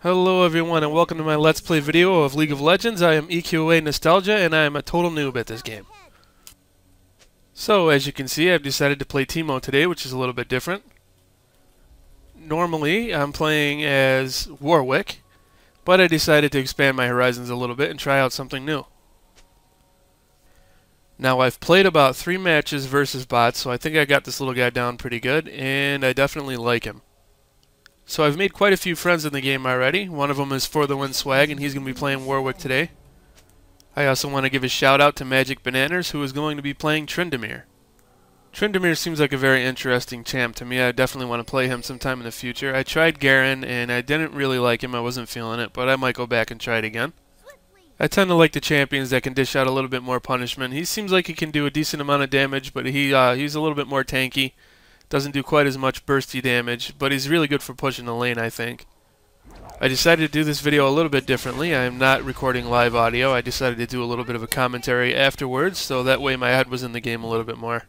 Hello everyone and welcome to my Let's Play video of League of Legends. I am EQA Nostalgia and I am a total noob at this game. So as you can see, I've decided to play Teemo today, which is a little bit different. Normally I'm playing as Warwick, but I decided to expand my horizons a little bit and try out something new. Now I've played about 3 matches versus bots, so I think I got this little guy down pretty good, and I definitely like him. So I've made quite a few friends in the game already. One of them is For the Win Swag, and he's going to be playing Warwick today. I also want to give a shout out to Magic Bananas, who is going to be playing Tryndamere. Tryndamere seems like a very interesting champ to me. I definitely want to play him sometime in the future. I tried Garen, and I didn't really like him. I wasn't feeling it, but I might go back and try it again. I tend to like the champions that can dish out a little bit more punishment. He seems like he can do a decent amount of damage, but he's a little bit more tanky. Doesn't do quite as much bursty damage, but he's really good for pushing the lane, I think. I decided to do this video a little bit differently. I am not recording live audio. I decided to do a little bit of a commentary afterwards, so that way my head was in the game a little bit more.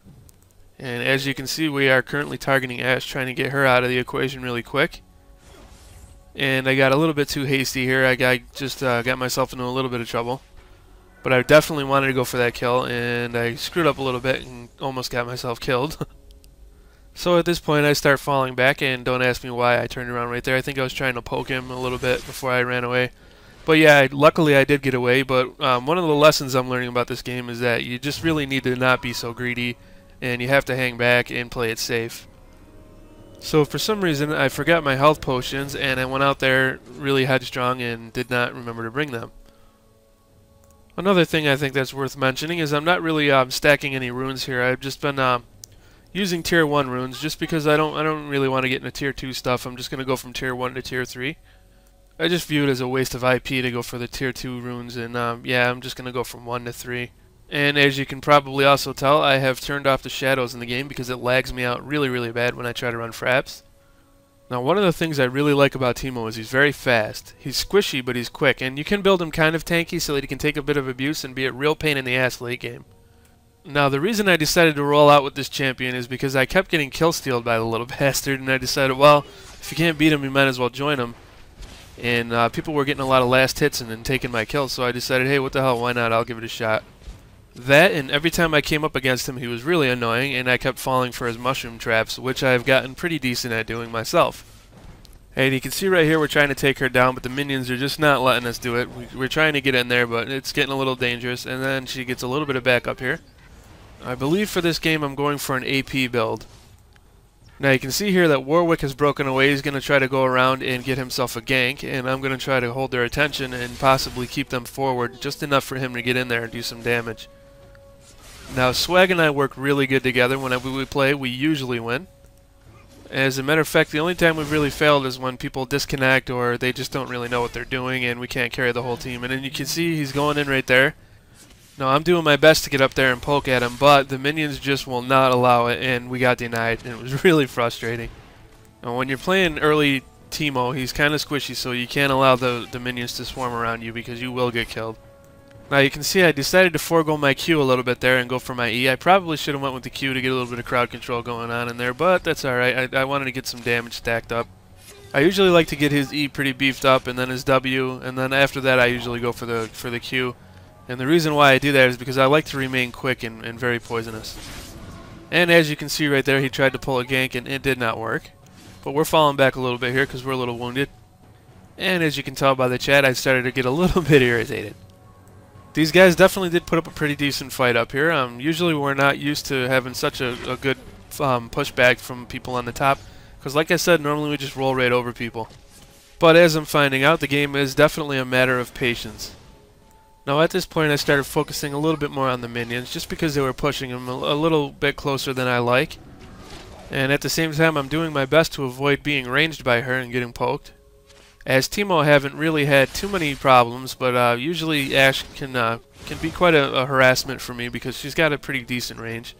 And as you can see, we are currently targeting Ashe, trying to get her out of the equation really quick. And I got a little bit too hasty here. I just got myself into a little bit of trouble. But I definitely wanted to go for that kill, and I screwed up a little bit and almost got myself killed. So at this point I start falling back, and don't ask me why I turned around right there. I think I was trying to poke him a little bit before I ran away. But yeah, luckily I did get away, but one of the lessons I'm learning about this game is that you just really need to not be so greedy, and you have to hang back and play it safe. So for some reason I forgot my health potions, and I went out there really headstrong and did not remember to bring them. Another thing I think that's worth mentioning is I'm not really stacking any runes here. I've just been using tier 1 runes just because I don't really want to get into tier 2 stuff. I'm just going to go from tier 1 to tier 3. I just view it as a waste of IP to go for the tier 2 runes, and yeah, I'm just going to go from 1 to 3. And as you can probably also tell, I have turned off the shadows in the game because it lags me out really bad when I try to run fraps. Now one of the things I really like about Teemo is he's very fast. He's squishy, but he's quick, and you can build him kind of tanky so that he can take a bit of abuse and be a real pain in the ass late game. Now, the reason I decided to roll out with this champion is because I kept getting kill-stealed by the little bastard, and I decided, well, if you can't beat him, you might as well join him. And people were getting a lot of last hits and then taking my kills, so I decided, hey, what the hell, why not? I'll give it a shot. That, and every time I came up against him, he was really annoying, and I kept falling for his mushroom traps, which I've gotten pretty decent at doing myself. And you can see right here we're trying to take her down, but the minions are just not letting us do it. We're trying to get in there, but it's getting a little dangerous, and then she gets a little bit of backup here. I believe for this game I'm going for an AP build. Now you can see here that Warwick has broken away. He's going to try to go around and get himself a gank, and I'm going to try to hold their attention and possibly keep them forward just enough for him to get in there and do some damage. Now Swag and I work really good together. Whenever we play, we usually win. As a matter of fact, the only time we've really failed is when people disconnect or they just don't really know what they're doing and we can't carry the whole team. And then you can see he's going in right there. No, I'm doing my best to get up there and poke at him, but the minions just will not allow it, and we got denied, and it was really frustrating. Now, when you're playing early Teemo, he's kind of squishy, so you can't allow the minions to swarm around you because you will get killed. Now you can see I decided to forego my Q a little bit there and go for my E. I probably should have went with the Q to get a little bit of crowd control going on in there, but that's alright. I wanted to get some damage stacked up. I usually like to get his E pretty beefed up, and then his W, and then after that I usually go for the Q. And the reason why I do that is because I like to remain quick and very poisonous. And as you can see right there, he tried to pull a gank and it did not work. But we're falling back a little bit here because we're a little wounded. And as you can tell by the chat, I started to get a little bit irritated. These guys definitely did put up a pretty decent fight up here. Usually we're not used to having such a good pushback from people on the top. Because like I said, normally we just roll right over people. But as I'm finding out, the game is definitely a matter of patience. Now at this point I started focusing a little bit more on the minions just because they were pushing them a little bit closer than I like. And at the same time I'm doing my best to avoid being ranged by her and getting poked. As Teemo haven't really had too many problems, but usually Ashe can be quite a harassment for me because she's got a pretty decent range.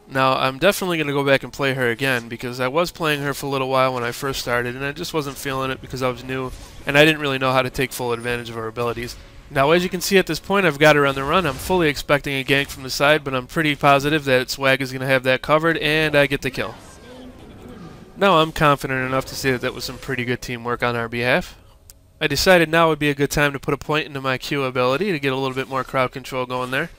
Now I'm definitely going to go back and play her again because I was playing her for a little while when I first started and I just wasn't feeling it because I was new and I didn't really know how to take full advantage of her abilities. Now as you can see at this point I've got her on the run. I'm fully expecting a gank from the side, but I'm pretty positive that Swag is going to have that covered and I get the kill. Now I'm confident enough to say that that was some pretty good teamwork on our behalf. I decided now would be a good time to put a point into my Q ability to get a little bit more crowd control going there.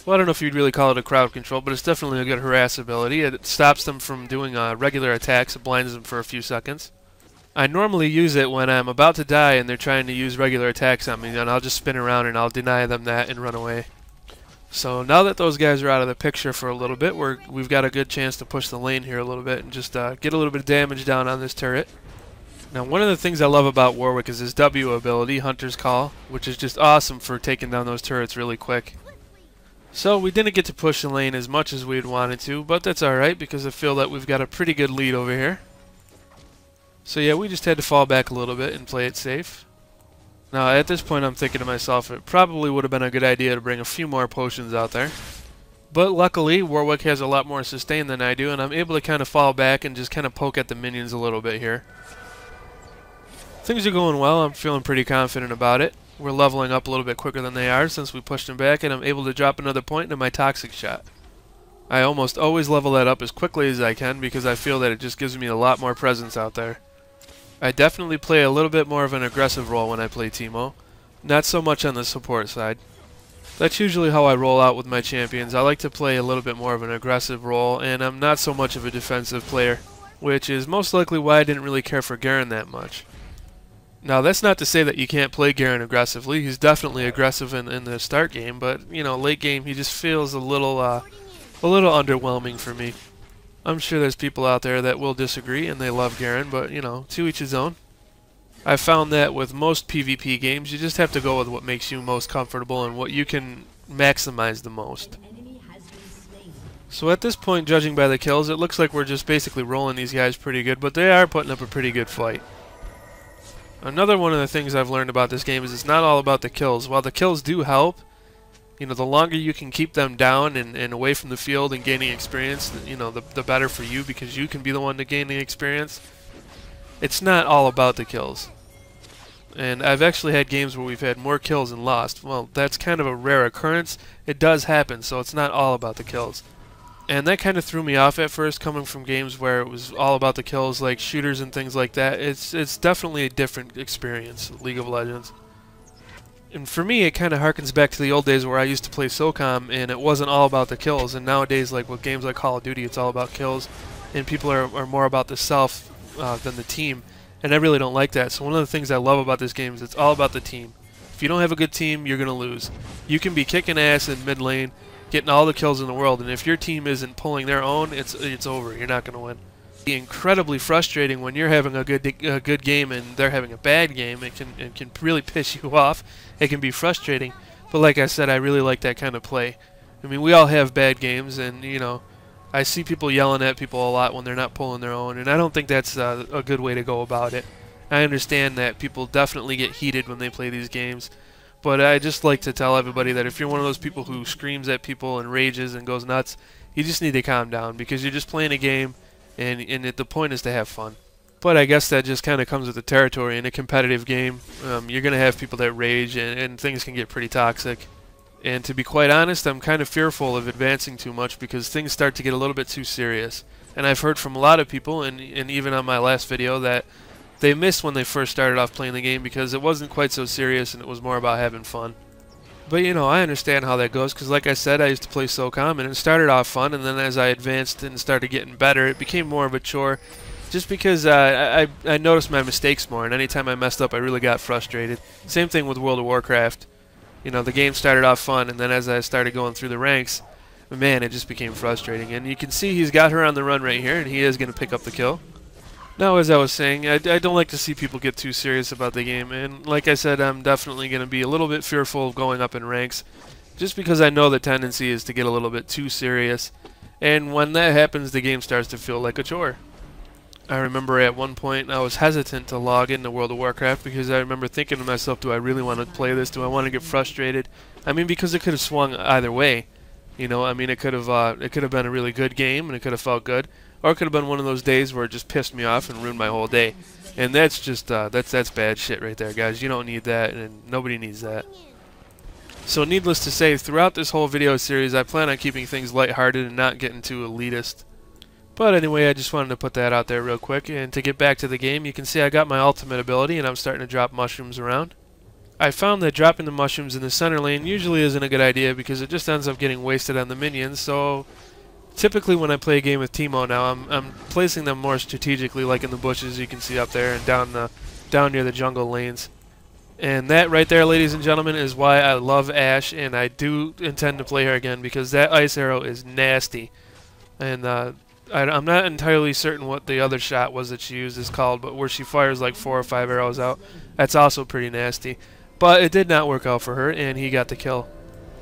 Well, I don't know if you'd really call it a crowd control, but it's definitely a good harass ability. It stops them from doing regular attacks. It blinds them for a few seconds. I normally use it when I'm about to die and they're trying to use regular attacks on me, and I'll just spin around and I'll deny them that and run away. So now that those guys are out of the picture for a little bit, we've got a good chance to push the lane here a little bit and just get a little bit of damage down on this turret. Now, one of the things I love about Warwick is his W ability, Hunter's Call, which is just awesome for taking down those turrets really quick. So we didn't get to push the lane as much as we'd wanted to, but that's alright because I feel that we've got a pretty good lead over here. So yeah, we just had to fall back a little bit and play it safe. Now at this point I'm thinking to myself, it probably would have been a good idea to bring a few more potions out there. But luckily, Warwick has a lot more sustain than I do, and I'm able to kind of fall back and just kind of poke at the minions a little bit here. Things are going well. I'm feeling pretty confident about it. We're leveling up a little bit quicker than they are since we pushed them back, and I'm able to drop another point into my toxic shot. I almost always level that up as quickly as I can because I feel that it just gives me a lot more presence out there. I definitely play a little bit more of an aggressive role when I play Teemo, not so much on the support side. That's usually how I roll out with my champions. I like to play a little bit more of an aggressive role, and I'm not so much of a defensive player, which is most likely why I didn't really care for Garen that much. Now, that's not to say that you can't play Garen aggressively. He's definitely aggressive in the start game, but, you know, late game he just feels a little underwhelming for me. I'm sure there's people out there that will disagree and they love Garen, but, you know, to each his own. I've found that with most PvP games, you just have to go with what makes you most comfortable and what you can maximize the most. So at this point, judging by the kills, it looks like we're just basically rolling these guys pretty good, but they are putting up a pretty good fight. Another one of the things I've learned about this game is it's not all about the kills. While the kills do help, you know, the longer you can keep them down and away from the field and gaining experience, you know, the better for you because you can be the one to gain the experience. It's not all about the kills. And I've actually had games where we've had more kills than lost. Well, that's kind of a rare occurrence. It does happen, so it's not all about the kills. And that kind of threw me off at first, coming from games where it was all about the kills, like shooters and things like that. It's definitely a different experience, League of Legends. And for me, it kind of harkens back to the old days where I used to play SOCOM, and it wasn't all about the kills. And nowadays, like with games like Call of Duty, it's all about kills, and people are more about the self than the team. And I really don't like that. So one of the things I love about this game is it's all about the team. If you don't have a good team, you're going to lose. You can be kicking ass in mid lane, getting all the kills in the world, and if your team isn't pulling their own, it's over. You're not going to win. It's incredibly frustrating when you're having a good game and they're having a bad game. It can really piss you off. It can be frustrating. But like I said, I really like that kind of play. I mean, we all have bad games, and you know, I see people yelling at people a lot when they're not pulling their own, and I don't think that's a good way to go about it. I understand that people definitely get heated when they play these games. But I just like to tell everybody that if you're one of those people who screams at people and rages and goes nuts, you just need to calm down because you're just playing a game, and the point is to have fun. But I guess that just kind of comes with the territory. In a competitive game, you're going to have people that rage, and things can get pretty toxic. And to be quite honest, I'm kind of fearful of advancing too much because things start to get a little bit too serious. And I've heard from a lot of people, and even on my last video, that they missed when they first started off playing the game because it wasn't quite so serious and it was more about having fun. But you know, I understand how that goes because like I said, I used to play SOCOM and it started off fun, and then as I advanced and started getting better, it became more of a chore just because I noticed my mistakes more, and anytime I messed up I really got frustrated. Same thing with World of Warcraft. You know, the game started off fun, and then as I started going through the ranks, man, it just became frustrating. And you can see he's got her on the run right here, and he is going to pick up the kill. Now, as I was saying, I don't like to see people get too serious about the game, and like I said, I'm definitely going to be a little bit fearful of going up in ranks, just because I know the tendency is to get a little bit too serious, and when that happens, the game starts to feel like a chore. I remember at one point I was hesitant to log into World of Warcraft because I remember thinking to myself, do I really want to play this? Do I want to get frustrated? I mean, because it could have swung either way. You know, I mean, it could have been a really good game and it could have felt good, or it could have been one of those days where it just pissed me off and ruined my whole day. And that's just that's bad shit right there, guys. You don't need that, and nobody needs that. So needless to say, throughout this whole video series, I plan on keeping things lighthearted and not getting too elitist. But anyway, I just wanted to put that out there real quick. And to get back to the game, you can see I got my ultimate ability and I'm starting to drop mushrooms around. I found that dropping the mushrooms in the center lane usually isn't a good idea because it just ends up getting wasted on the minions. So typically when I play a game with Teemo now, I'm placing them more strategically, like in the bushes you can see up there and down near the jungle lanes. And that right there, ladies and gentlemen, is why I love Ashe, and I do intend to play her again because that ice arrow is nasty. And I'm not entirely certain what the other shot was that she used is called, but where she fires like 4 or 5 arrows out, that's also pretty nasty. But it did not work out for her, and he got the kill.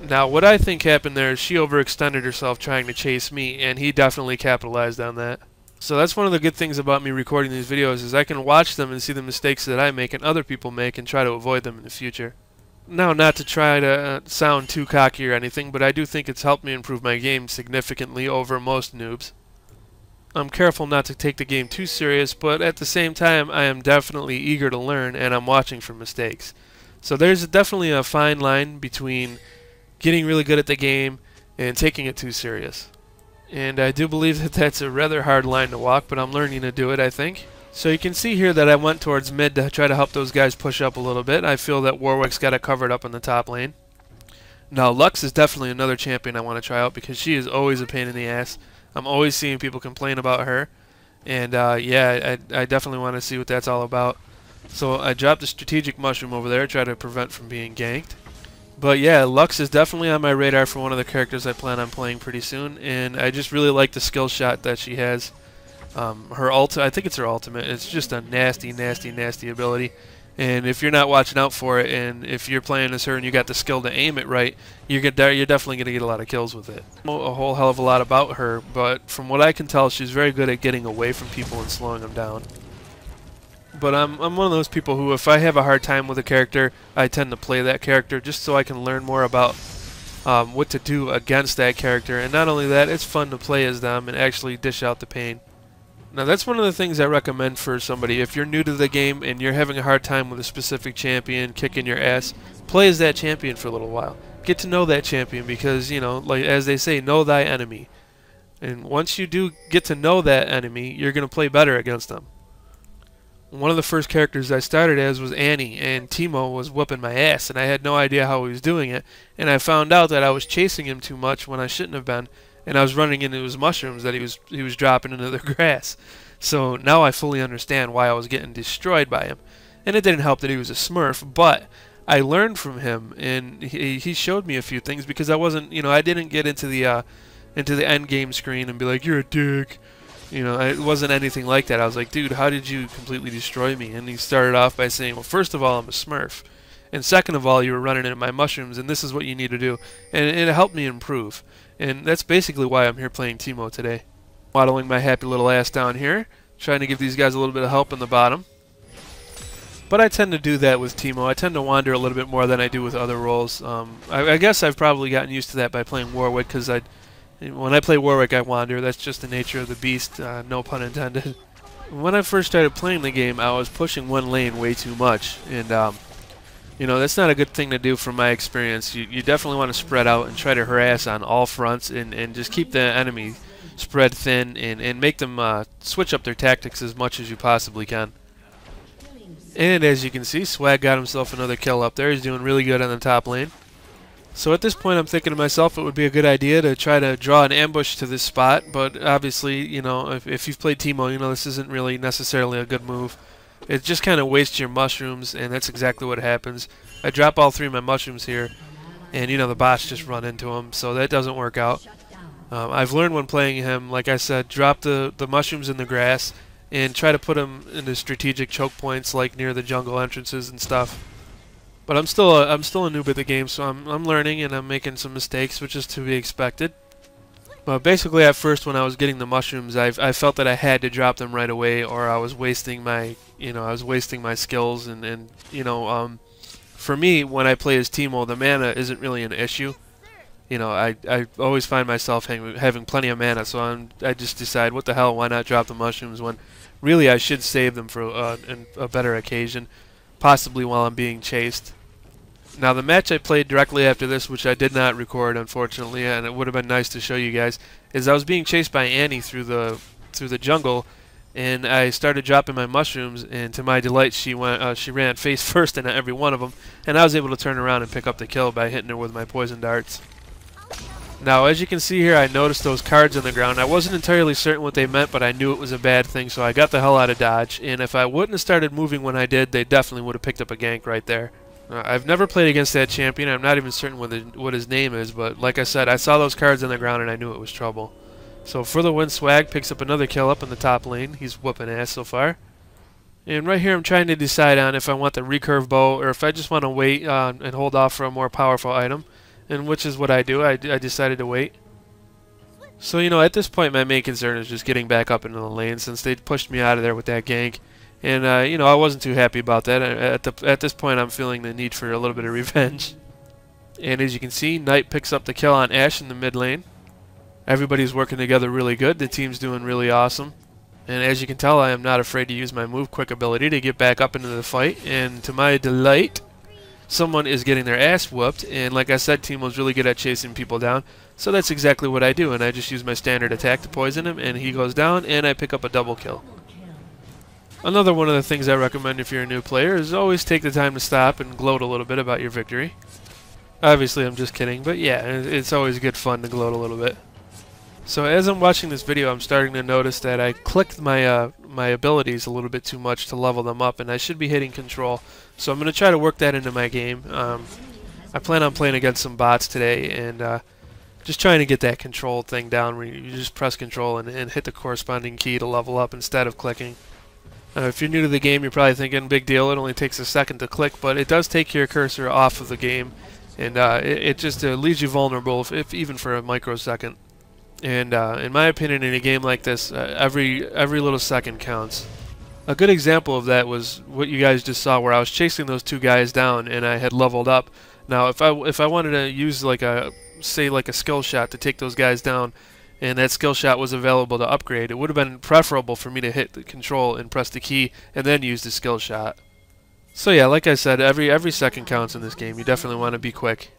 Now, what I think happened there is she overextended herself trying to chase me, and he definitely capitalized on that. So that's one of the good things about me recording these videos is I can watch them and see the mistakes that I make and other people make and try to avoid them in the future. Now, not to try to sound too cocky or anything, but I do think it's helped me improve my game significantly over most noobs. I'm careful not to take the game too serious, but at the same time I am definitely eager to learn and I'm watching for mistakes. So there's definitely a fine line between getting really good at the game and taking it too serious. And I do believe that that's a rather hard line to walk, but I'm learning to do it, I think. So you can see here that I went towards mid to try to help those guys push up a little bit. I feel that Warwick's got it covered up in the top lane. Now Lux is definitely another champion I want to try out because she is always a pain in the ass. I'm always seeing people complain about her. And yeah, I definitely want to see what that's all about. So I dropped a strategic mushroom over there, try to prevent from being ganked. But yeah, Lux is definitely on my radar for one of the characters I plan on playing pretty soon, and I just really like the skill shot that she has. Her I think it's her ultimate. It's just a nasty, nasty, nasty ability. And if you're not watching out for it, and if you're playing as her and you got the skill to aim it right, you're definitely going to get a lot of kills with it. I don't know a whole hell of a lot about her, but from what I can tell, she's very good at getting away from people and slowing them down. But I'm one of those people who, if I have a hard time with a character, I tend to play that character just so I can learn more about what to do against that character. And not only that, it's fun to play as them and actually dish out the pain. Now that's one of the things I recommend for somebody. If you're new to the game and you're having a hard time with a specific champion kicking your ass, play as that champion for a little while. Get to know that champion because, you know, like as they say, know thy enemy. And once you do get to know that enemy, you're going to play better against them. One of the first characters I started as was Annie, and Teemo was whooping my ass, and I had no idea how he was doing it. And I found out that I was chasing him too much when I shouldn't have been, and I was running into his mushrooms that he was dropping into the grass. So now I fully understand why I was getting destroyed by him. And it didn't help that he was a Smurf, but I learned from him, and he showed me a few things because I wasn't, you know, I didn't get into the end game screen and be like, you're a dick. You know, it wasn't anything like that. I was like, dude, how did you completely destroy me? And he started off by saying, well, first of all, I'm a Smurf. And second of all, you were running into my mushrooms, and this is what you need to do. And it helped me improve. And that's basically why I'm here playing Teemo today. Waddling my happy little ass down here, trying to give these guys a little bit of help in the bottom. But I tend to do that with Teemo. I tend to wander a little bit more than I do with other roles. I guess I've probably gotten used to that by playing Warwick, because when I play Warwick, I wander. That's just the nature of the beast, no pun intended. When I first started playing the game, I was pushing one lane way too much, and you know, that's not a good thing to do from my experience. You definitely want to spread out and try to harass on all fronts and just keep the enemy spread thin and make them switch up their tactics as much as you possibly can. And as you can see, Swag got himself another kill up there. He's doing really good on the top lane. So at this point, I'm thinking to myself it would be a good idea to try to draw an ambush to this spot, but obviously, you know, if you've played Teemo, you know this isn't really necessarily a good move. It just kind of wastes your mushrooms, and that's exactly what happens. I drop all 3 of my mushrooms here, and, you know, the bots just run into them, so that doesn't work out. I've learned when playing him, like I said, drop the mushrooms in the grass, and try to put them into strategic choke points, like near the jungle entrances and stuff. But I'm still a noob at the game, so I'm learning and I'm making some mistakes, which is to be expected. But basically, at first, when I was getting the mushrooms, I felt that I had to drop them right away, or I was wasting my skills. And you know, for me, when I play as Teemo, the mana isn't really an issue. You know, I always find myself having plenty of mana, so I just decide, what the hell, why not drop the mushrooms when really I should save them for a better occasion, possibly while I'm being chased. Now the match I played directly after this, which I did not record unfortunately, and it would have been nice to show you guys, is I was being chased by Annie through the through the jungle, and I started dropping my mushrooms, and to my delight, she ran face first into every one of them, and I was able to turn around and pick up the kill by hitting her with my poison darts. Now, as you can see here, I noticed those cards on the ground. I wasn't entirely certain what they meant, but I knew it was a bad thing, so I got the hell out of Dodge, and if I wouldn't have started moving when I did, they definitely would have picked up a gank right there. I've never played against that champion. I'm not even certain what his name is, but like I said, I saw those cards on the ground and I knew it was trouble. So For the Win Swag picks up another kill up in the top lane. He's whooping ass so far. And right here I'm trying to decide on if I want the recurve bow or if I just want to wait and hold off for a more powerful item. And which is what I do. I decided to wait. So, you know, at this point my main concern is just getting back up into the lane since they pushed me out of there with that gank. And, you know, I wasn't too happy about that. At this point I'm feeling the need for a little bit of revenge. And as you can see, Knight picks up the kill on Ashe in the mid lane. Everybody's working together really good. The team's doing really awesome. And as you can tell, I am not afraid to use my move quick ability to get back up into the fight. And to my delight, someone is getting their ass whooped. And like I said, Teemo's really good at chasing people down. So that's exactly what I do. And I just use my standard attack to poison him. And he goes down, and I pick up a double kill. Another one of the things I recommend if you're a new player is always take the time to stop and gloat a little bit about your victory. Obviously, I'm just kidding. But yeah, it's always good fun to gloat a little bit. So as I'm watching this video, I'm starting to notice that I clicked my my abilities a little bit too much to level them up, and I should be hitting control. So I'm going to try to work that into my game. I plan on playing against some bots today, and just trying to get that control thing down where you just press control and hit the corresponding key to level up instead of clicking. If you're new to the game, you're probably thinking, big deal, it only takes a second to click, but it does take your cursor off of the game, and it just leaves you vulnerable, if even for a microsecond. And in my opinion, in a game like this, every little second counts. A good example of that was what you guys just saw, where I was chasing those two guys down, and I had leveled up. Now, if I wanted to use like a skill shot to take those guys down, and that skill shot was available to upgrade, it would have been preferable for me to hit the control and press the key, and then use the skill shot. So yeah, like I said, every second counts in this game. You definitely want to be quick.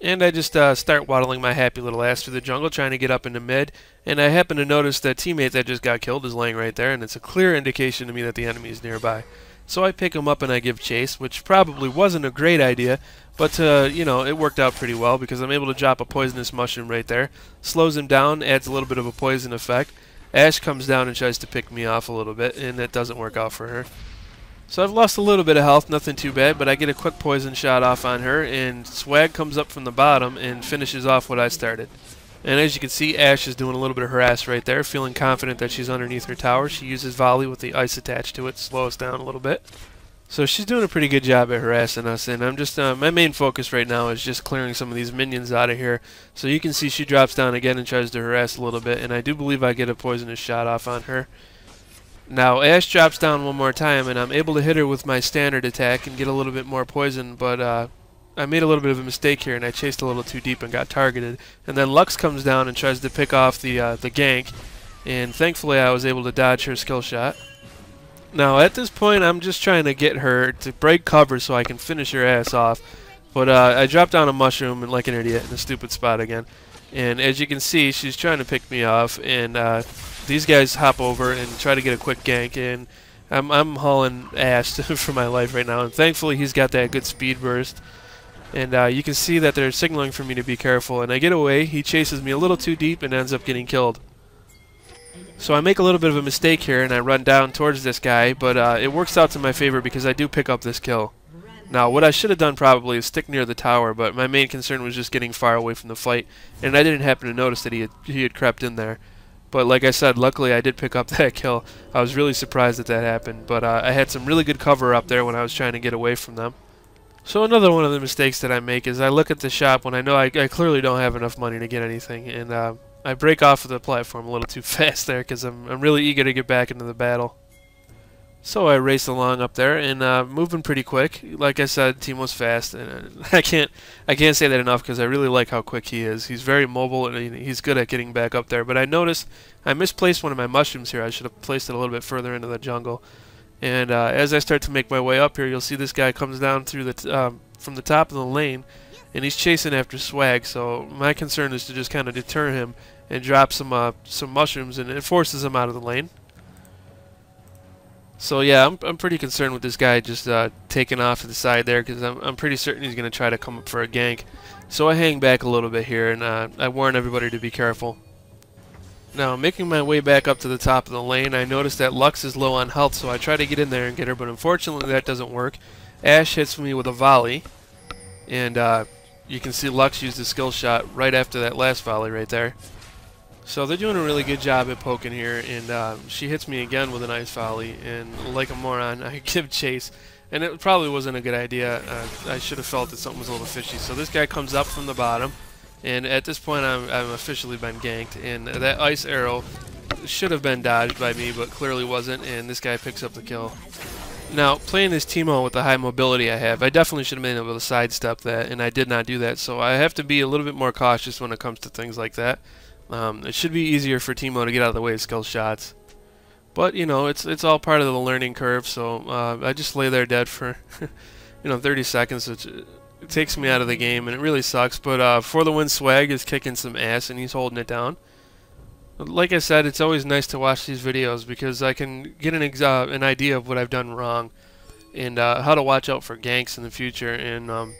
And I just start waddling my happy little ass through the jungle, trying to get up into mid. And I happen to notice that teammate that just got killed is laying right there, and it's a clear indication to me that the enemy is nearby. So I pick him up and I give chase, which probably wasn't a great idea, but you know, it worked out pretty well because I'm able to drop a poisonous mushroom right there. Slows him down, adds a little bit of a poison effect. Ashe comes down and tries to pick me off a little bit, and that doesn't work out for her. So I've lost a little bit of health, nothing too bad, but I get a quick poison shot off on her, and Swag comes up from the bottom and finishes off what I started. And as you can see, Ashe is doing a little bit of harass right there, feeling confident that she's underneath her tower. She uses volley with the ice attached to it to slow us down a little bit. So she's doing a pretty good job at harassing us, and I'm just my main focus right now is just clearing some of these minions out of here. So you can see she drops down again and tries to harass a little bit, and I do believe I get a poisonous shot off on her. Now Ashe drops down one more time, and I'm able to hit her with my standard attack and get a little bit more poison, but I made a little bit of a mistake here, and I chased a little too deep and got targeted. And then Lux comes down and tries to pick off the gank, and thankfully I was able to dodge her skill shot. Now at this point I'm just trying to get her to break cover so I can finish her ass off, but I dropped down a mushroom and like an idiot in a stupid spot again. And as you can see, she's trying to pick me off, and these guys hop over and try to get a quick gank, and I'm hauling ass for my life right now. And thankfully he's got that good speed burst, and you can see that they're signaling for me to be careful, and I get away. He chases me a little too deep and ends up getting killed. So I make a little bit of a mistake here, and I run down towards this guy, but it works out to my favor because I do pick up this kill. Now, what I should have done probably is stick near the tower, but my main concern was just getting far away from the fight, and I didn't happen to notice that he had crept in there. But like I said, luckily I did pick up that kill. I was really surprised that happened, but I had some really good cover up there when I was trying to get away from them. So another one of the mistakes that I make is I look at the shop when I know I clearly don't have enough money to get anything, and I break off of the platform a little too fast there because I'm really eager to get back into the battle. So I race along up there and moving pretty quick. Like I said, Teemo's fast, and I can't say that enough because I really like how quick he is. He's very mobile and he's good at getting back up there. But I noticed I misplaced one of my mushrooms here. I should have placed it a little bit further into the jungle. And as I start to make my way up here, you'll see this guy comes down through the from the top of the lane, and he's chasing after Swag. So my concern is to just kind of deter him and drops some mushrooms, and it forces him out of the lane. So yeah, I'm pretty concerned with this guy just taking off to the side there, because I'm pretty certain he's going to try to come up for a gank. So I hang back a little bit here, and I warn everybody to be careful. Now, making my way back up to the top of the lane, I noticed that Lux is low on health, so I try to get in there and get her, but unfortunately that doesn't work. Ashe hits me with a volley, and you can see Lux used a skill shot right after that last volley right there. So they're doing a really good job at poking here, and she hits me again with a nice volley, and like a moron, I give chase. And it probably wasn't a good idea. I should have felt that something was a little fishy. So this guy comes up from the bottom, and at this point I'm officially been ganked, and that ice arrow should have been dodged by me, but clearly wasn't, and this guy picks up the kill. Now, playing this Teemo with the high mobility I have, I definitely should have been able to sidestep that, and I did not do that, so I have to be a little bit more cautious when it comes to things like that. It should be easier for Teemo to get out of the way of skill shots. But, you know, it's all part of the learning curve, so I just lay there dead for, 30 seconds, which it takes me out of the game, and it really sucks. But For the Win Swag is kicking some ass, and he's holding it down. Like I said, it's always nice to watch these videos, because I can get an idea of what I've done wrong, and how to watch out for ganks in the future, and,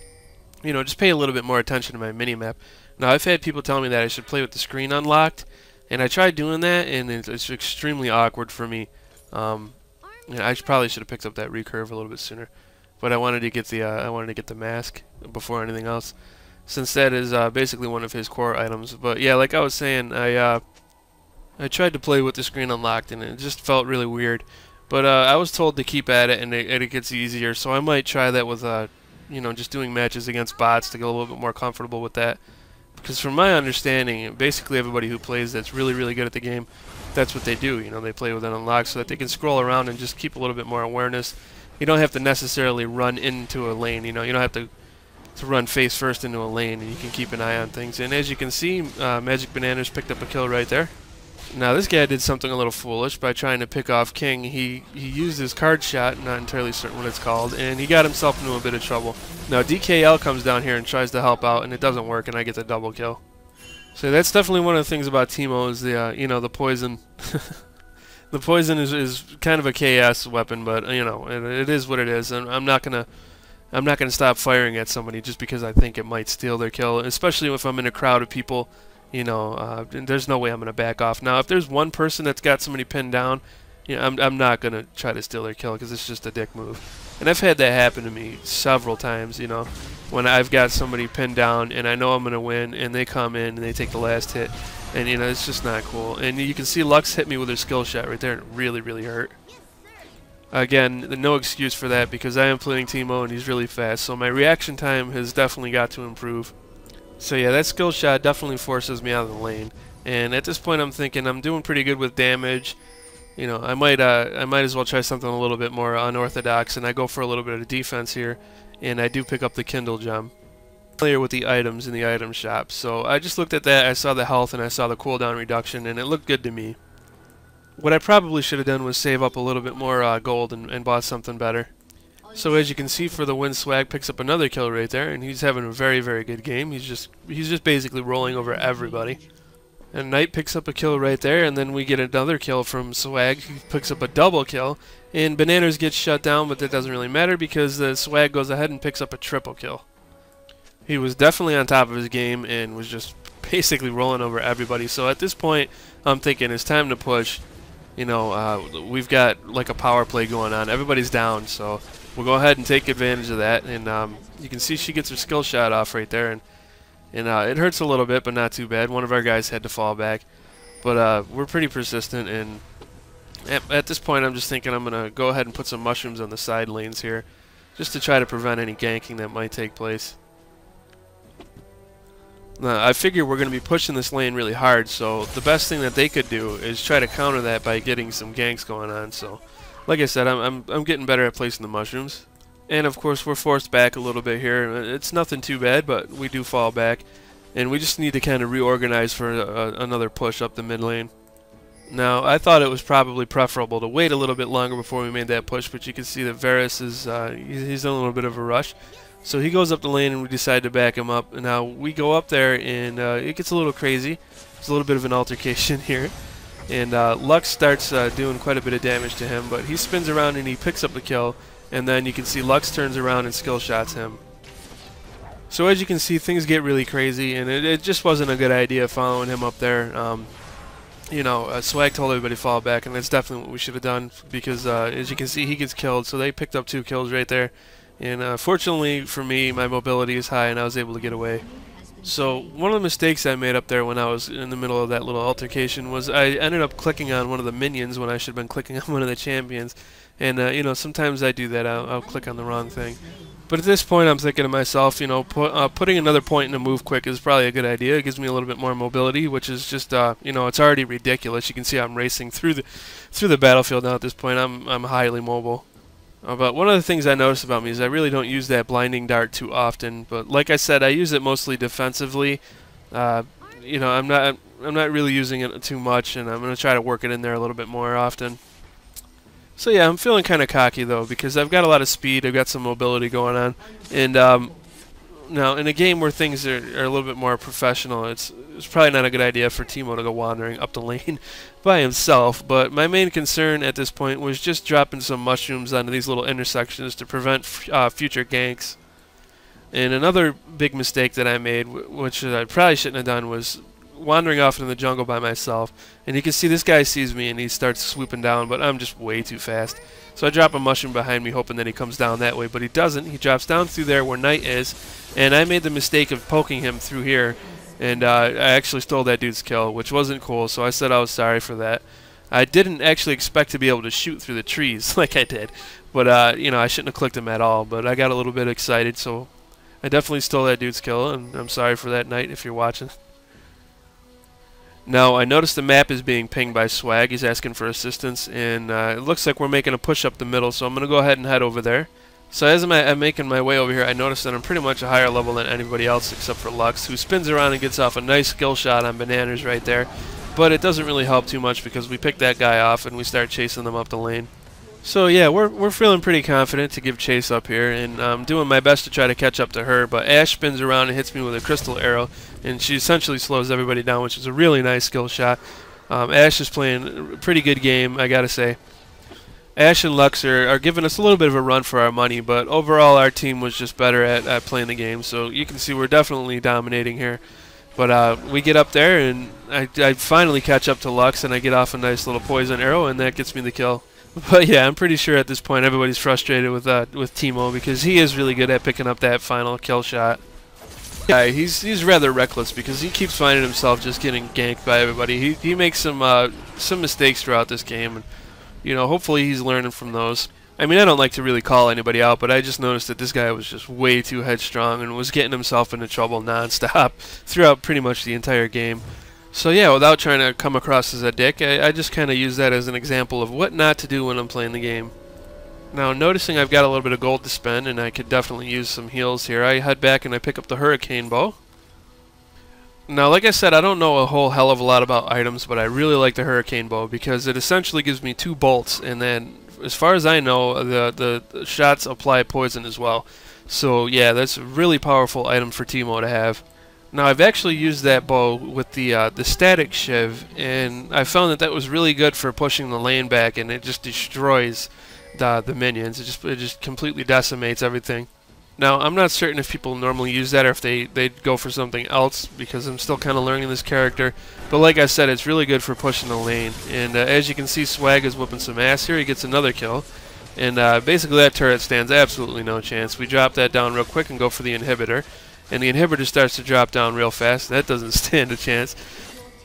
just pay a little bit more attention to my minimap. Now, I've had people tell me that I should play with the screen unlocked, and I tried doing that, and it's extremely awkward for me. I probably should have picked up that recurve a little bit sooner, but I wanted to get the mask before anything else, since that is basically one of his core items. But yeah, like I was saying, I tried to play with the screen unlocked, and it just felt really weird. But I was told to keep at it, and it gets easier. So I might try that with just doing matches against bots to get a little bit more comfortable with that. Because from my understanding, basically everybody who plays that's really, really good at the game, that's what they do. They play with it unlocked so that they can scroll around and just keep a little bit more awareness. You don't have to necessarily run into a lane. You don't have to run face first into a lane, and you can keep an eye on things. And as you can see, Magic Bananas picked up a kill right there. Now this guy did something a little foolish by trying to pick off King. He used his card shot, not entirely certain what it's called, and he got himself into a bit of trouble. Now DKL comes down here and tries to help out, and it doesn't work, and I get the double kill. So that's definitely one of the things about Teemo is the poison. The poison is kind of a KS weapon, but it is what it is, and I'm not gonna stop firing at somebody just because I think it might steal their kill, especially if I'm in a crowd of people. There's no way I'm going to back off. Now, if there's one person that's got somebody pinned down, I'm not going to try to steal their kill, because it's just a dick move. And I've had that happen to me several times, when I've got somebody pinned down and I know I'm going to win, and they come in and they take the last hit. And, it's just not cool. And you can see Lux hit me with her skill shot right there, and it really, really hurt. Again, no excuse for that, because I am playing Teemo and he's really fast, so my reaction time has definitely got to improve. So yeah, that skill shot definitely forces me out of the lane, and at this point I'm thinking I'm doing pretty good with damage. I might as well try something a little bit more unorthodox, and I go for a little bit of defense here, and I do pick up the Kindle gem. Familiar with the items in the item shop, so I just looked at that, I saw the health and I saw the cooldown reduction, and it looked good to me. What I probably should have done was save up a little bit more gold and bought something better. So as you can see, For the Win Swag picks up another kill right there, and he's having a very, very good game. He's just basically rolling over everybody. And Knight picks up a kill right there, and then we get another kill from Swag, who picks up a double kill. And Bananas gets shut down, but that doesn't really matter because the Swag goes ahead and picks up a triple kill. He was definitely on top of his game and was just basically rolling over everybody. So at this point, I'm thinking it's time to push. We've got like a power play going on. Everybody's down, so we'll go ahead and take advantage of that. And you can see she gets her skill shot off right there, and it hurts a little bit, but not too bad. One of our guys had to fall back, but we're pretty persistent. And at this point, I'm just thinking I'm gonna go ahead and put some mushrooms on the side lanes here, just to try to prevent any ganking that might take place. I figure we're going to be pushing this lane really hard, so the best thing that they could do is try to counter that by getting some ganks going on. So, like I said, I'm getting better at placing the mushrooms. And of course, we're forced back a little bit here. It's nothing too bad, but we do fall back. And we just need to kind of reorganize for another push up the mid lane. Now, I thought it was probably preferable to wait a little bit longer before we made that push, but you can see that Varus is he's in a little bit of a rush. So he goes up the lane and we decide to back him up. And now we go up there and it gets a little crazy. There's a little bit of an altercation here. And Lux starts doing quite a bit of damage to him, but he spins around and he picks up the kill, and then you can see Lux turns around and skill shots him. So as you can see, things get really crazy, and it just wasn't a good idea following him up there. You know, Swag told everybody to fall back, and that's definitely what we should have done, because as you can see, he gets killed, so they picked up 2 kills right there. And fortunately for me, my mobility is high, and I was able to get away. So one of the mistakes I made up there when I was in the middle of that little altercation was I ended up clicking on one of the minions when I should have been clicking on one of the champions. And you know, sometimes I do that. I'll click on the wrong thing. But at this point, I'm thinking to myself, you know, putting another point in a move quick is probably a good idea. It gives me a little bit more mobility, which is just, you know, it's already ridiculous. You can see I'm racing through the battlefield now. At this point, I'm highly mobile. But one of the things I noticed about me is I really don't use that blinding dart too often. But like I said, I use it mostly defensively. You know, I'm not really using it too much, and I'm going to try to work it in there a little bit more often. So yeah, I'm feeling kind of cocky though, because I've got a lot of speed, I've got some mobility going on, and now in a game where things are a little bit more professional, it's probably not a good idea for Teemo to go wandering up the lane by himself. But my main concern at this point was just dropping some mushrooms onto these little intersections to prevent future ganks. And another big mistake that I made, which I probably shouldn't have done, was wandering off into the jungle by myself. And you can see this guy sees me and he starts swooping down, but I'm just way too fast. So I drop a mushroom behind me hoping that he comes down that way, but he doesn't. He drops down through there where Knight is, and I made the mistake of poking him through here, and I actually stole that dude's kill, which wasn't cool, so I said I was sorry for that. I didn't actually expect to be able to shoot through the trees like I did, but you know, I shouldn't have clicked him at all, but I got a little bit excited, so I definitely stole that dude's kill, and I'm sorry for that, Knight, if you're watching. Now, I noticed the map is being pinged by Swag. He's asking for assistance, and it looks like we're making a push up the middle, so I'm going to go ahead and head over there. So as I'm making my way over here, I noticed that I'm pretty much a higher level than anybody else except for Lux, who spins around and gets off a nice skill shot on Bananas right there. But it doesn't really help too much because we pick that guy off and we start chasing them up the lane. So yeah, we're feeling pretty confident to give chase up here, and I'm doing my best to try to catch up to her, but Ashe spins around and hits me with a crystal arrow, and she essentially slows everybody down, which is a really nice skill shot. Ashe is playing a pretty good game, I gotta say. Ashe and Lux are giving us a little bit of a run for our money, but overall our team was just better at playing the game, so you can see we're definitely dominating here. But we get up there, and I finally catch up to Lux, and I get off a nice little poison arrow, and that gets me the kill. But yeah, I'm pretty sure at this point everybody's frustrated with Teemo, because he is really good at picking up that final kill shot. Yeah, he's rather reckless because he keeps finding himself just getting ganked by everybody. He makes some mistakes throughout this game, and you know, hopefully he's learning from those. I mean, I don't like to really call anybody out, but I just noticed that this guy was just way too headstrong and was getting himself into trouble nonstop throughout pretty much the entire game. So yeah, without trying to come across as a dick, I just kind of use that as an example of what not to do when I'm playing the game. Now, noticing I've got a little bit of gold to spend, and I could definitely use some heals here, I head back and I pick up the hurricane bow. Now, like I said, I don't know a whole hell of a lot about items, but I really like the hurricane bow because it essentially gives me 2 bolts, and then, as far as I know, the shots apply poison as well. So yeah, that's a really powerful item for Teemo to have. Now, I've actually used that bow with the static shiv, and I found that was really good for pushing the lane back, and it just destroys the minions. It just completely decimates everything. Now, I'm not certain if people normally use that or if they go for something else, because I'm still kind of learning this character. But like I said, it's really good for pushing the lane. And as you can see, Swag is whooping some ass here. He gets another kill. And basically that turret stands absolutely no chance. We drop that down real quick and go for the inhibitor. And the inhibitor starts to drop down real fast. That doesn't stand a chance.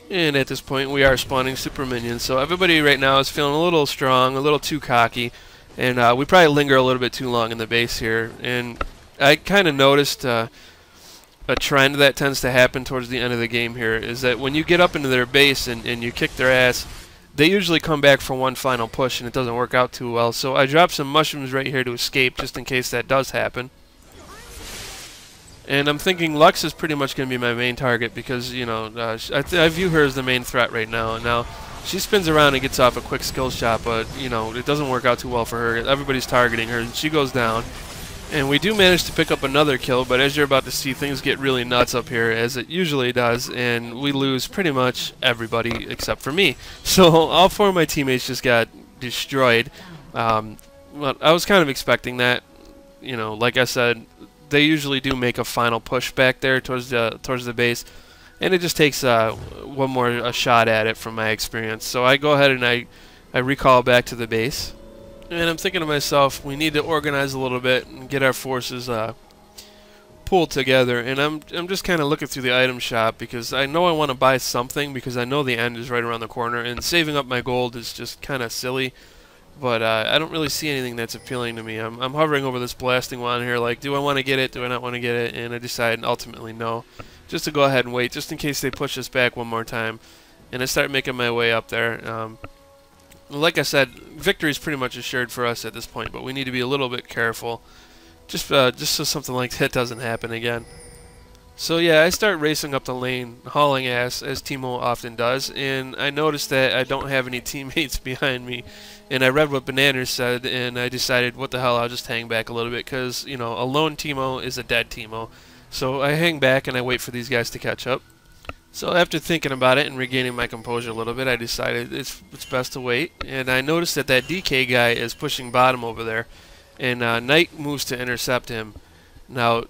And at this point, we are spawning super minions. So everybody right now is feeling a little strong, a little too cocky. And we probably linger a little bit too long in the base here. And I kind of noticed a trend that tends to happen towards the end of the game here is that when you get up into their base and you kick their ass, they usually come back for one final push and it doesn't work out too well. So I dropped some mushrooms right here to escape just in case that does happen. And I'm thinking Lux is pretty much going to be my main target because, you know, I view her as the main threat right now. And now she spins around and gets off a quick skill shot, but, you know, it doesn't work out too well for her. Everybody's targeting her and she goes down. And we do manage to pick up another kill, but as you're about to see, things get really nuts up here, as it usually does, and we lose pretty much everybody except for me. So all 4 of my teammates just got destroyed. Well, I was kind of expecting that. You know, like I said, they usually do make a final push back there towards the base, and it just takes one more shot at it from my experience. So I go ahead and I recall back to the base. And I'm thinking to myself, we need to organize a little bit and get our forces pulled together. And I'm just kind of looking through the item shop because I know I want to buy something because I know the end is right around the corner. And saving up my gold is just kind of silly. But I don't really see anything that's appealing to me. I'm hovering over this blasting wand here like, do I want to get it? Do I not want to get it? And I decide ultimately no. Just to go ahead and wait, just in case they push us back one more time. And I start making my way up there. Like I said, victory is pretty much assured for us at this point, but we need to be a little bit careful, just so something like that doesn't happen again. So yeah, I start racing up the lane, hauling ass, as Teemo often does, and I noticed that I don't have any teammates behind me, and I read what Bananas said, and I decided, what the hell, I'll just hang back a little bit, because, you know, a lone Teemo is a dead Teemo. So I hang back and I wait for these guys to catch up. So after thinking about it and regaining my composure a little bit, I decided it's best to wait. And I noticed that DK guy is pushing bottom over there, and Knight moves to intercept him. Now,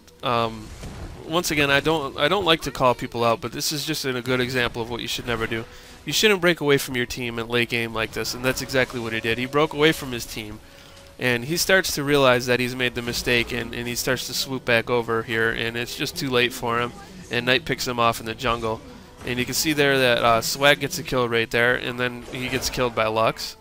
once again, I don't like to call people out, but this is just a good example of what you should never do. You shouldn't break away from your team in late game like this, and that's exactly what he did. He broke away from his team, and he starts to realize that he's made the mistake, and he starts to swoop back over here, and it's just too late for him. And Knight picks him off in the jungle. And you can see there that Swag gets a kill right there, and then he gets killed by Lux.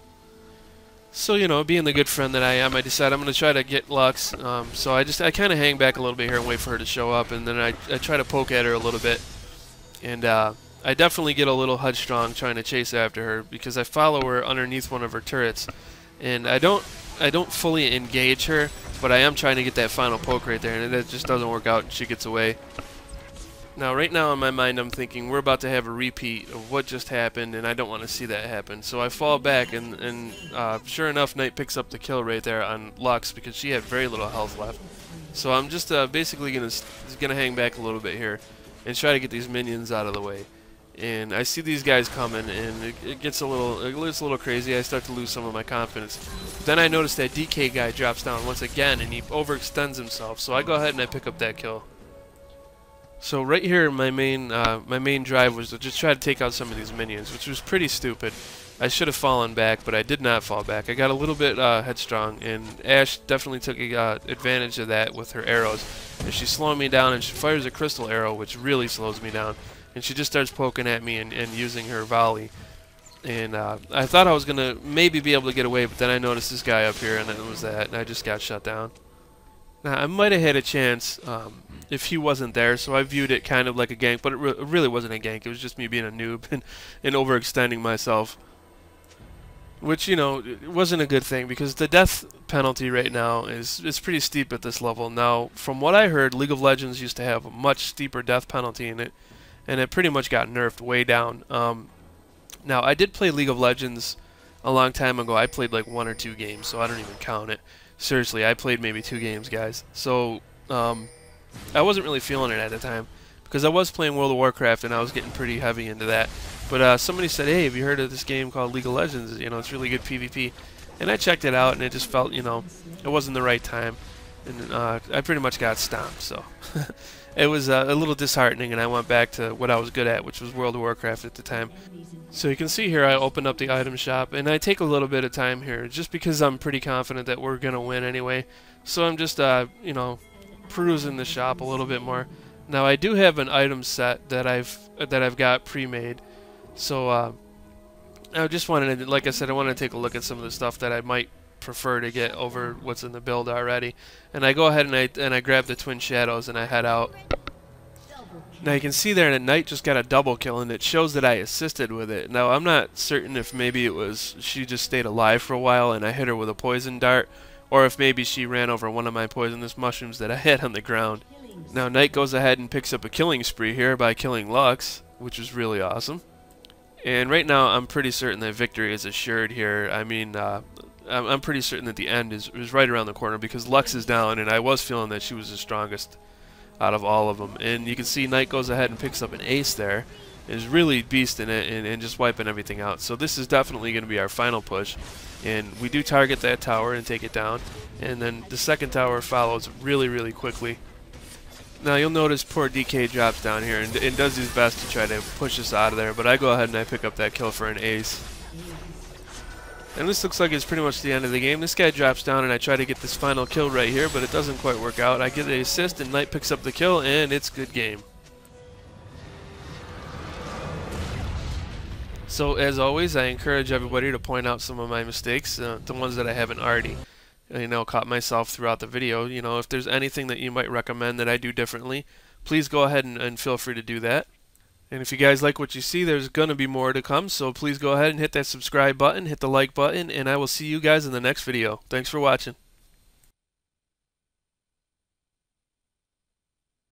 So, you know, being the good friend that I am, I decide I'm going to try to get Lux. So I kind of hang back a little bit here and wait for her to show up, and then I try to poke at her a little bit. And I definitely get a little headstrong trying to chase after her, because I follow her underneath one of her turrets. And I don't fully engage her, but I am trying to get that final poke right there, and it just doesn't work out, and she gets away. Now, right now in my mind, I'm thinking we're about to have a repeat of what just happened, and I don't want to see that happen. So I fall back, and sure enough, Knight picks up the kill right there on Lux because she had very little health left. So I'm just basically gonna hang back a little bit here and try to get these minions out of the way. And I see these guys coming, and it gets a little crazy. I start to lose some of my confidence. Then I notice that DK guy drops down once again, and he overextends himself. So I go ahead and I pick up that kill. So right here, my main drive was to just try to take out some of these minions, which was pretty stupid. I should have fallen back, but I did not fall back. I got a little bit headstrong, and Ashe definitely took advantage of that with her arrows. And she's slowing me down, and she fires a crystal arrow, which really slows me down. And she just starts poking at me and using her volley. And I thought I was going to maybe be able to get away, but then I noticed this guy up here, and it was that, and I just got shut down. Now, I might have had a chance if he wasn't there, so I viewed it kind of like a gank, but it really wasn't a gank. It was just me being a noob and overextending myself. Which, you know, it wasn't a good thing, because the death penalty right now is pretty steep at this level. Now, from what I heard, League of Legends used to have a much steeper death penalty in it, and it pretty much got nerfed way down. Now, I did play League of Legends a long time ago. I played like 1 or 2 games, so I don't even count it. Seriously, I played maybe 2 games, guys. So, I wasn't really feeling it at the time, because I was playing World of Warcraft, and I was getting pretty heavy into that. But somebody said, hey, have you heard of this game called League of Legends? You know, it's really good PvP. And I checked it out, and it just felt, you know, it wasn't the right time. And I pretty much got stomped, so it was a little disheartening, and I went back to what I was good at, which was World of Warcraft at the time. So you can see here I opened up the item shop, and I take a little bit of time here just because I'm pretty confident that we're going to win anyway. So I'm just, you know, perusing the shop a little bit more. Now I do have an item set that I've got pre-made. So I just wanted to, like I said, I wanted to take a look at some of the stuff that I might prefer to get over what's in the build already. And I go ahead and I grab the Twin Shadows and I head out. Now you can see there that Knight just got a double kill, and it shows that I assisted with it. Now I'm not certain if maybe it was she just stayed alive for a while and I hit her with a poison dart, or if maybe she ran over one of my poisonous mushrooms that I had on the ground. Now Knight goes ahead and picks up a killing spree here by killing Lux, which is really awesome. And right now I'm pretty certain that victory is assured here. I mean, I'm pretty certain that the end is right around the corner because Lux is down, and I was feeling that she was the strongest out of all of them. And you can see Knight goes ahead and picks up an ace there, is really beasting it and just wiping everything out. So this is definitely going to be our final push, and we do target that tower and take it down, and then the second tower follows really quickly. Now you'll notice poor DK drops down here and does his best to try to push us out of there, but I go ahead and I pick up that kill for an ace. And this looks like it's pretty much the end of the game. This guy drops down and I try to get this final kill right here, but it doesn't quite work out. I get an assist and Knight picks up the kill, and it's good game. So as always, I encourage everybody to point out some of my mistakes, the ones that I haven't already caught myself throughout the video. If there's anything that you might recommend that I do differently, please go ahead and feel free to do that. And if you guys like what you see, there's going to be more to come, so please go ahead and hit that subscribe button, hit the like button, and I will see you guys in the next video. Thanks for watching.